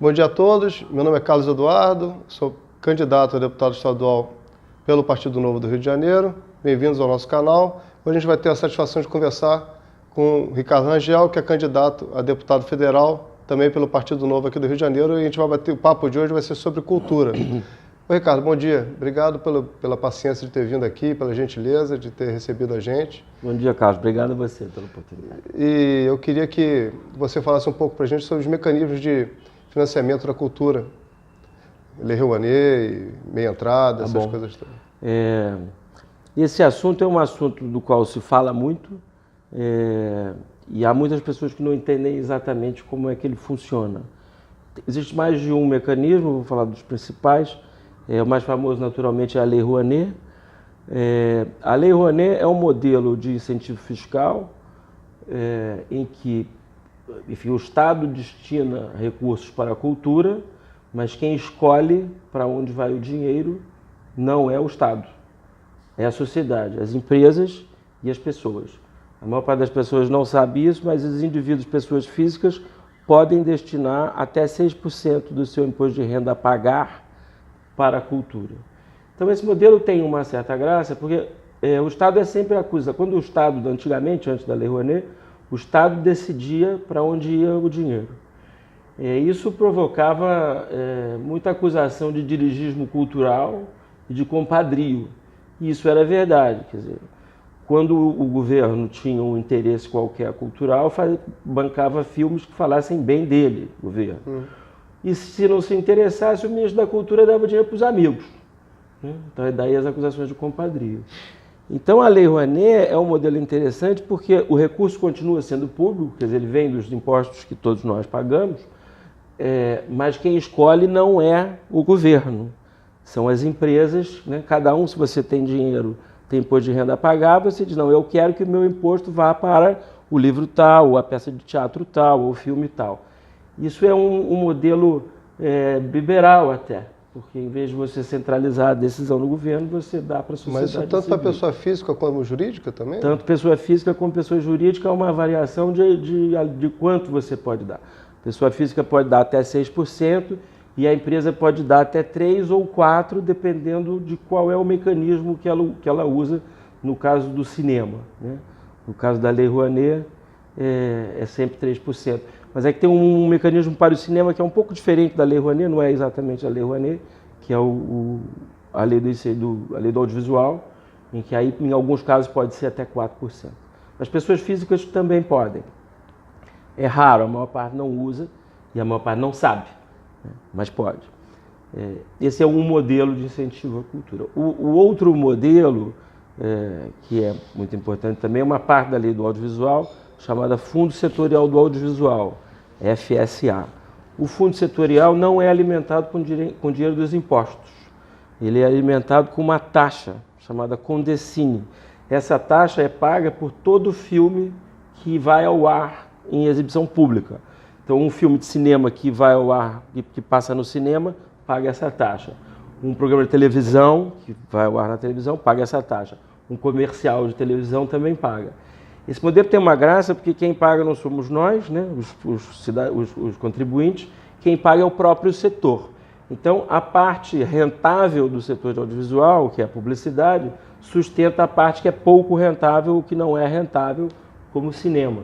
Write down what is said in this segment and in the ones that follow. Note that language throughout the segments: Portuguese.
Bom dia a todos, meu nome é Carlos Eduardo, sou candidato a deputado estadual pelo Partido Novo do Rio de Janeiro. Bem-vindos ao nosso canal. Hoje a gente vai ter a satisfação de conversar com o Ricardo Rangel, que é candidato a deputado federal, também pelo Partido Novo aqui do Rio de Janeiro, e a gente vai bater, o papo de hoje vai ser sobre cultura. Oi, Ricardo, bom dia. Obrigado pela paciência de ter vindo aqui, pela gentileza de ter recebido a gente. Bom dia, Carlos. Obrigado a você pela oportunidade. E eu queria que você falasse um pouco para a gente sobre os mecanismos de financiamento da cultura. Lei Rouanet, meia entrada, essas coisas todas. Esse assunto é um assunto do qual se fala muito e há muitas pessoas que não entendem exatamente como é que ele funciona. Existe mais de um mecanismo, vou falar dos principais. O mais famoso, naturalmente, é a Lei Rouanet. A Lei Rouanet é um modelo de incentivo fiscal em que, enfim, o Estado destina recursos para a cultura, mas quem escolhe para onde vai o dinheiro não é o Estado, é a sociedade, as empresas e as pessoas. A maior parte das pessoas não sabe isso, mas os indivíduos, pessoas físicas, podem destinar até 6% do seu imposto de renda a pagar para a cultura. Então esse modelo tem uma certa graça, porque o Estado é sempre acusado. Quando o Estado, antigamente, antes da Lei Rouanet, o Estado decidia para onde ia o dinheiro. Isso provocava muita acusação de dirigismo cultural e de compadrio. E isso era verdade, quer dizer, quando o governo tinha um interesse qualquer cultural, bancava filmes que falassem bem dele, o governo. E se não se interessasse, o ministro da Cultura dava dinheiro para os amigos. Então é daí as acusações de compadrio. Então a Lei Rouanet é um modelo interessante porque o recurso continua sendo público, quer dizer, ele vem dos impostos que todos nós pagamos, mas quem escolhe não é o governo, são as empresas, né? Cada um, se você tem dinheiro, tem imposto de renda a pagar, você diz, não, eu quero que o meu imposto vá para o livro tal, ou a peça de teatro tal, ou o filme tal. Isso é um modelo liberal até, porque em vez de você centralizar a decisão no governo, você dá para a sociedade. Mas isso tanto para pessoa física como jurídica também? Tanto pessoa física como pessoa jurídica é uma variação de quanto você pode dar. A pessoa física pode dar até 6% e a empresa pode dar até 3% ou 4%, dependendo de qual é o mecanismo que ela usa no caso do cinema, né? No caso da Lei Rouanet, é sempre 3%. Mas é que tem um mecanismo para o cinema que é um pouco diferente da Lei Rouanet, não é exatamente a Lei Rouanet, que é a lei do audiovisual, em que aí, em alguns casos, pode ser até 4%. As pessoas físicas também podem. É raro, a maior parte não usa e a maior parte não sabe, né? Mas pode. Esse é um modelo de incentivo à cultura. O outro modelo, que é muito importante também, é uma parte da lei do audiovisual, chamada Fundo Setorial do Audiovisual, FSA. O fundo setorial não é alimentado com dinheiro dos impostos. Ele é alimentado com uma taxa chamada Condecine. Essa taxa é paga por todo filme que vai ao ar em exibição pública. Então, um filme de cinema que vai ao ar, que passa no cinema, paga essa taxa. Um programa de televisão que vai ao ar na televisão, paga essa taxa. Um comercial de televisão também paga. Esse modelo tem uma graça porque quem paga não somos nós, né, os contribuintes, quem paga é o próprio setor. Então, a parte rentável do setor de audiovisual, que é a publicidade, sustenta a parte que é pouco rentável, o que não é rentável, como o cinema,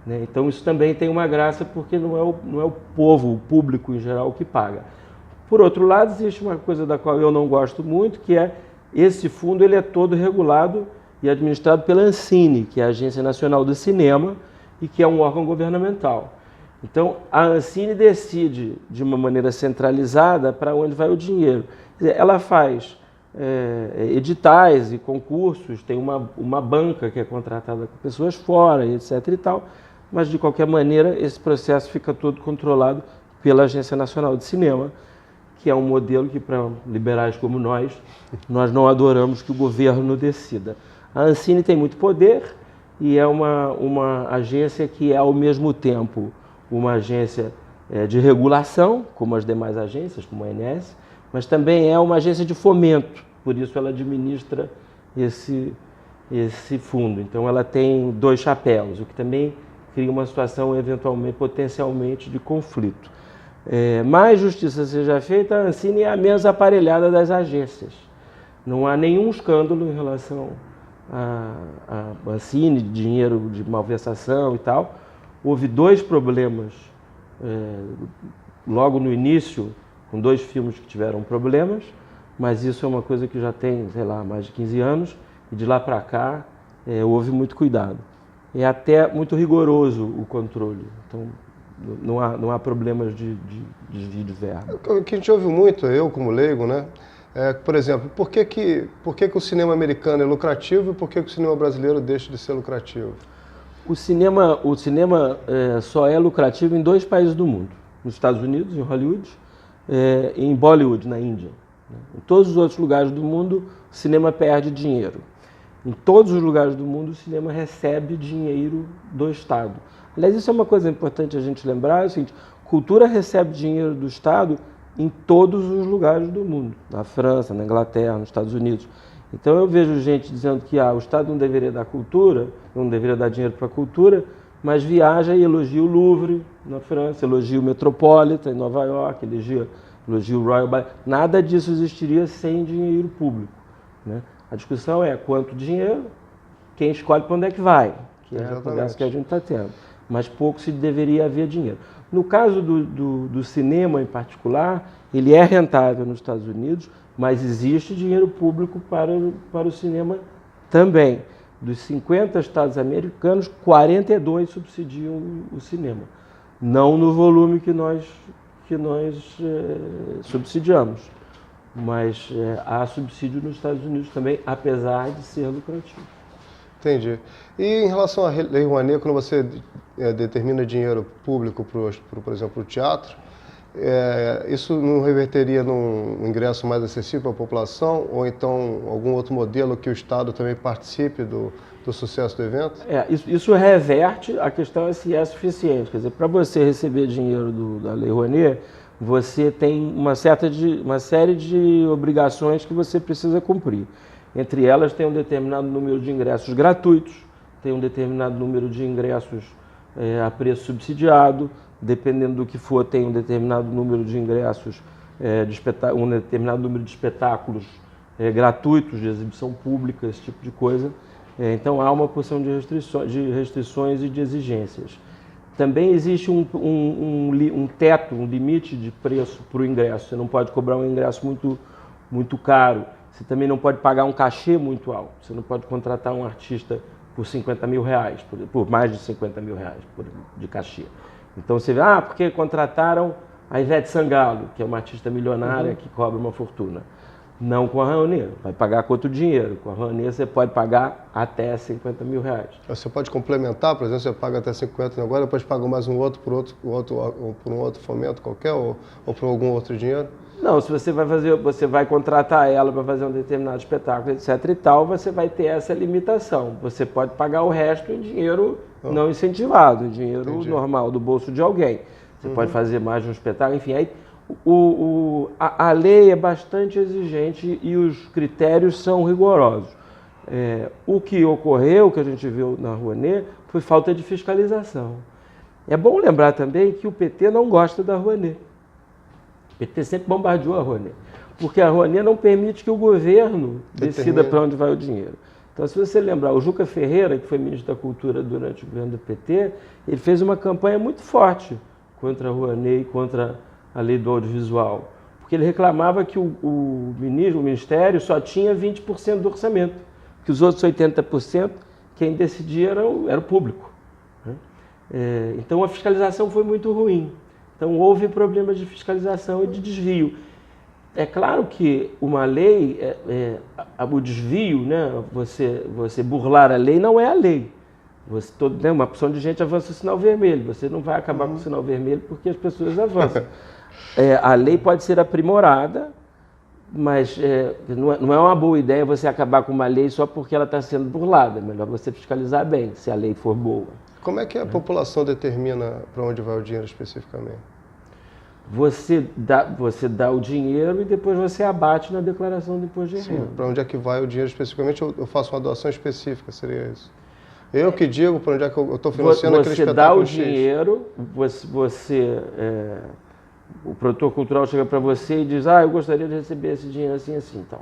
né? Então, isso também tem uma graça porque não é o povo, o público em geral, que paga. Por outro lado, existe uma coisa da qual eu não gosto muito, que é esse fundo ele é todo regulado e administrado pela Ancine, que é a Agência Nacional do Cinema e que é um órgão governamental. Então, a Ancine decide de uma maneira centralizada para onde vai o dinheiro. Quer dizer, ela faz editais e concursos, tem uma banca que é contratada com pessoas fora, etc. e tal, mas, de qualquer maneira, esse processo fica todo controlado pela Agência Nacional de Cinema, que é um modelo que, para liberais como nós não adoramos que o governo decida. A Ancine tem muito poder e é uma agência que é, ao mesmo tempo, uma agência de regulação, como as demais agências, como a ANS, mas também é uma agência de fomento, por isso ela administra esse fundo. Então ela tem dois chapéus, o que também cria uma situação eventualmente, potencialmente, de conflito. Mais justiça seja feita, a Ancine é a menos aparelhada das agências. Não há nenhum escândalo em relação a Ancine, de dinheiro de malversação e tal. Houve 2 problemas logo no início, com 2 filmes que tiveram problemas, mas isso é uma coisa que já tem, sei lá, mais de 15 anos, e de lá para cá houve muito cuidado. É até muito rigoroso o controle, então não há problemas de desvio de verba. O que a gente ouve muito, eu como leigo, né? Por exemplo, por que o cinema americano é lucrativo e por que o cinema brasileiro deixa de ser lucrativo? O cinema só é lucrativo em 2 países do mundo, nos Estados Unidos, em Hollywood, e em Bollywood, na Índia. Em todos os outros lugares do mundo, o cinema perde dinheiro. Em todos os lugares do mundo, o cinema recebe dinheiro do Estado. Aliás, isso é uma coisa importante a gente lembrar, é o seguinte: cultura recebe dinheiro do Estado em todos os lugares do mundo, na França, na Inglaterra, nos Estados Unidos. Então eu vejo gente dizendo que o Estado não deveria dar cultura, não deveria dar dinheiro para a cultura, mas viaja e elogia o Louvre na França, elogia o Metropolitan em Nova York, elogia o Royal Ballet. Nada disso existiria sem dinheiro público, né? A discussão é quanto dinheiro, quem escolhe para onde é que vai, que é a conversa que a gente está tendo. Mas pouco se deveria haver dinheiro. No caso do cinema em particular, ele é rentável nos Estados Unidos, mas existe dinheiro público para o cinema também. Dos 50 estados americanos, 42 subsidiam o cinema. Não no volume que nós subsidiamos, mas há subsídio nos Estados Unidos também, apesar de ser lucrativo. Entendi. E em relação à Lei Rouanet, quando você determina dinheiro público, por exemplo, para o teatro, isso não reverteria num ingresso mais acessível para a população, ou então algum outro modelo que o Estado também participe do sucesso do evento? Isso reverte, a questão é se é suficiente. Quer dizer, para você receber dinheiro da Lei Rouanet, você tem uma série de obrigações que você precisa cumprir. Entre elas, tem um determinado número de ingressos gratuitos, tem um determinado número de ingressos a preço subsidiado, dependendo do que for, tem um determinado número de ingressos, um determinado número de espetáculos gratuitos, de exibição pública, esse tipo de coisa. Então, há uma porção de restrições e de exigências. Também existe um teto, um limite de preço para o ingresso. Você não pode cobrar um ingresso muito caro. Você também não pode pagar um cachê muito alto. Você não pode contratar um artista por 50 mil reais, por mais de 50 mil reais de cachê. Então você vê, porque contrataram a Ivete Sangalo, que é uma artista milionária que cobra uma fortuna. Não com a Rouanet, vai pagar com outro dinheiro. Com a Rouanet você pode pagar até 50 mil reais. Você pode complementar, por exemplo, você paga até 50 agora, depois paga mais um outro por um outro fomento qualquer, ou por algum outro dinheiro? Não, se você vai contratar ela para fazer um determinado espetáculo, etc e tal, você vai ter essa limitação. Você pode pagar o resto em dinheiro não incentivado, em dinheiro normal, do bolso de alguém. Você pode fazer mais de um espetáculo, enfim. Aí, a lei é bastante exigente e os critérios são rigorosos. O que ocorreu, que a gente viu na Rouanet, foi falta de fiscalização. É bom lembrar também que o PT não gosta da Rouanet. O PT sempre bombardeou a Rouanet, porque a Rouanet não permite que o governo decida para onde vai o dinheiro. Então, se você lembrar, o Juca Ferreira, que foi ministro da Cultura durante o governo do PT, ele fez uma campanha muito forte contra a Rouanet e contra a lei do audiovisual, porque ele reclamava que o Ministério só tinha 20% do orçamento, que os outros 80%, quem decidia era o público. Então, a fiscalização foi muito ruim. Então, houve problemas de fiscalização e de desvio. É claro que uma lei, o desvio, né, você burlar a lei não é a lei. Uma porção de gente avança o sinal vermelho. Você não vai acabar com o sinal vermelho porque as pessoas avançam. A lei pode ser aprimorada, mas não é uma boa ideia você acabar com uma lei só porque ela está sendo burlada. É melhor você fiscalizar bem, se a lei for boa. Como é que a população determina para onde vai o dinheiro especificamente? Você dá o dinheiro e depois você abate na declaração do imposto de renda. Para onde é que vai o dinheiro especificamente? Eu faço uma doação específica, seria isso? Eu que digo para onde é que eu estou financiando aquele espetáculo. Você dá o dinheiro, você o produtor cultural chega para você e diz, eu gostaria de receber esse dinheiro assim, assim, então.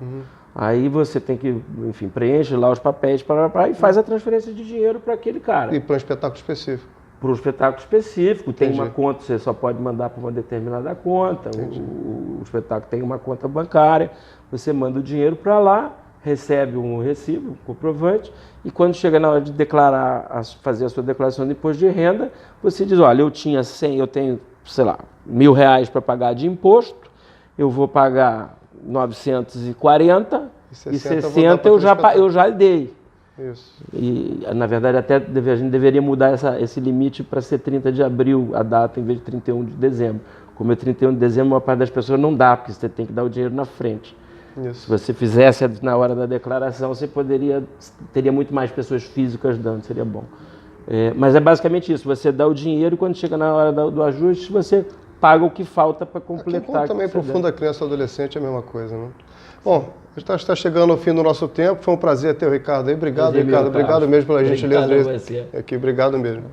Aí você tem que, enfim, preenche lá os papéis e faz a transferência de dinheiro para aquele cara. E para um espetáculo específico. Para um espetáculo específico, tem Entendi. uma conta, você só pode mandar para uma determinada conta, o espetáculo tem uma conta bancária, você manda o dinheiro para lá, recebe um recibo, um comprovante, e quando chega na hora de declarar, fazer a sua declaração de imposto de renda, você diz, olha, eu tenho, sei lá, R$1.000 para pagar de imposto, eu vou pagar 940 e 60 eu já dei. Isso. E, na verdade, até a gente deveria mudar esse limite para ser 30 de abril, a data, em vez de 31 de dezembro. Como é 31 de dezembro, a maior parte das pessoas não dá, porque você tem que dar o dinheiro na frente. Isso. Se você fizesse na hora da declaração, você teria muito mais pessoas físicas dando, seria bom. Mas é basicamente isso, você dá o dinheiro e quando chega na hora do ajuste, você paga o que falta para completar. Aqui também profunda criança e adolescente é a mesma coisa, né? Bom, está chegando ao fim do nosso tempo, foi um prazer ter o Ricardo aí. Obrigado, Ricardo. Obrigado mesmo pela gentileza. Obrigado a você. Aqui, obrigado mesmo.